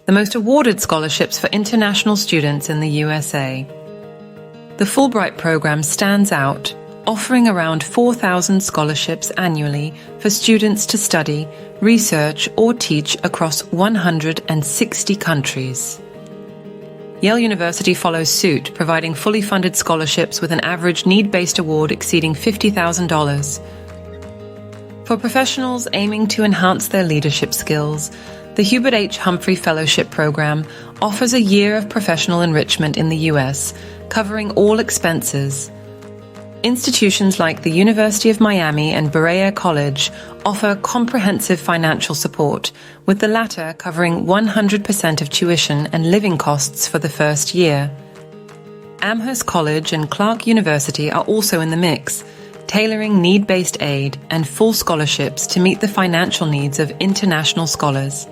the most awarded scholarships for international students in the USA. The Fulbright program stands out, offering around 4,000 scholarships annually for students to study, research, or teach across 160 countries. Yale University follows suit, providing fully funded scholarships with an average need-based award exceeding $50,000. For professionals aiming to enhance their leadership skills, the Hubert H. Humphrey Fellowship Program offers a year of professional enrichment in the U.S., covering all expenses. Institutions like the University of Miami and Berea College offer comprehensive financial support, with the latter covering 100% of tuition and living costs for the first year. Amherst College and Clark University are also in the mix, tailoring need-based aid and full scholarships to meet the financial needs of international scholars.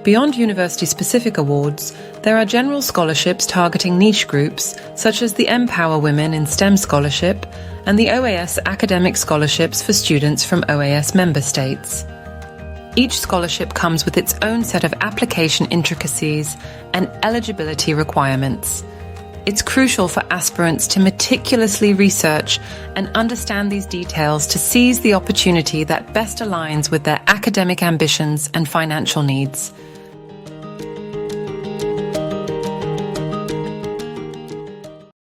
Beyond university-specific awards, there are general scholarships targeting niche groups, such as the Empower Women in STEM Scholarship and the OAS Academic Scholarships for students from OAS member states. Each scholarship comes with its own set of application intricacies and eligibility requirements. It's crucial for aspirants to meticulously research and understand these details to seize the opportunity that best aligns with their academic ambitions and financial needs.